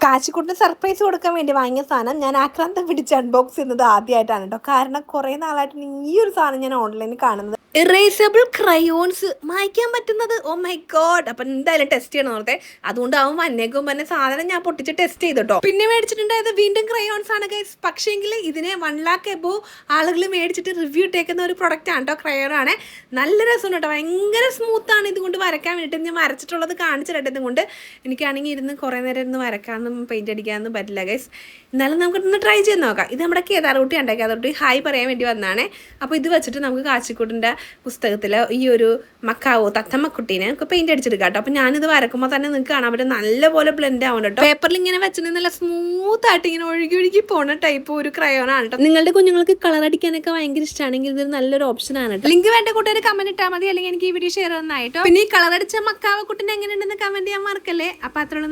കാച്ചിക്കുട്ടിന് surprise കൊടുക്കാൻ വേണ്ടി വാങ്ങിയ സാധനം ഞാൻ ആക്രാന്തം പിടിച്ച് അൺബോക്സ് ചെയ്യുന്നത് ആദ്യമായിട്ടാണ് കേട്ടോ. കാരണം കുറേ നാളായിട്ട് ഈ ഒരു സാധനം ഞാൻ ഓൺലൈനിൽ കാണുന്നത്. ഇറേസബിൾ ക്രയോൺസ് മായ്ക്കാൻ പറ്റുന്നത്. Oh my god. അപ്പം എന്തായാലും ടെസ്റ്റ് ചെയ്യണം ഓർത്തെ. അതുകൊണ്ട് അവൻ വന്നേക്കും പറഞ്ഞ സാധനം ഞാൻ പൊട്ടിച്ച് ടെസ്റ്റ് ചെയ്തിട്ടോ. പിന്നെ മേടിച്ചിട്ടുണ്ടായത് വീണ്ടും ക്രയോൺസ് ആണ് ഗൈസ്. പക്ഷേങ്കിൽ ഇതിനെ 1 lakh എബോ ആളുകൾ മേടിച്ചിട്ട് റിവ്യൂ ഇട്ടേക്കുന്ന ഒരു പ്രൊഡക്റ്റ് ആണ് കേട്ടോ. ക്രയോൺ ആണ്. നല്ല രസമുണ്ട് കേട്ടോ. ഭയങ്കര സ്മൂത്താണ്. ഇതുകൊണ്ട് വരയ്ക്കാൻ വേണ്ടിയിട്ട് ഞാൻ വരച്ചിട്ടുള്ളത് കാണിച്ചിട്ട് ഇതുകൊണ്ട് എനിക്കാണെങ്കിൽ ഇരുന്ന് കുറേ നേരം ഇരുന്ന് വരയ്ക്കാനൊന്നും പെയിൻറ്റ് അടിക്കാനൊന്നും പറ്റില്ല ഗൈസ്. എന്നാലും നമുക്കിന്ന് ട്രൈ ചെയ്ത് നോക്കാം. ഇത് നമ്മുടെ കേദാർകുട്ടി ഉണ്ടാക്കി. അതോട്ട് ഹായ് പറയാൻ വേണ്ടി വന്നതാണ്. അപ്പോൾ ഇത് വെച്ചിട്ട് നമുക്ക് കാച്ചിക്കുട്ടിൻ്റെ പുസ്തകത്തിൽ ഈ ഒരു മക്കാവോ തത്തമ്മക്കുട്ടീനെ നമുക്ക് പെയിൻറ്റ് അടിച്ചെടുക്കാം കേട്ടോ. അപ്പോൾ ഞാനിത് വരക്കുമ്പോൾ തന്നെ നിങ്ങൾക്ക് കാണാൻ പറ്റും നല്ലപോലെ ബ്ലെൻഡ് ആവും കേട്ടോ. പേപ്പറിൽ ഇങ്ങനെ വെച്ചിട്ട് നല്ല സ്മൂത്ത് ആയിട്ട് ഇങ്ങനെ ഒഴുകി പോണ ടൈപ്പ് ഒരു ക്രയോൺ ആണ് കേട്ടോ. നിങ്ങളുടെ കുഞ്ഞുങ്ങൾക്ക് കളർ അടിക്കാനൊക്കെ ഭയങ്കര ഇഷ്ടമാണെങ്കിൽ ഇതൊരു നല്ലൊരു ഓപ്ഷൻ ആണ് കേട്ടോ. ലിങ്ക് വേണ്ട കൂട്ടുകാർ കമന്റ് ഇട്ടാൽ മതി, അല്ലെങ്കിൽ എനിക്ക് ഈ വീഡിയോ ഷെയർ ചെയ്യുന്നതായിട്ടോ. പിന്നെ ഈ കളർ അടിച്ച മക്കാവക്കുട്ടിനെ എങ്ങനെയുണ്ടെന്ന് കമന്റ് ചെയ്യാൻ മറക്കല്ലേ. അപ്പോൾ അത്രയുള്ള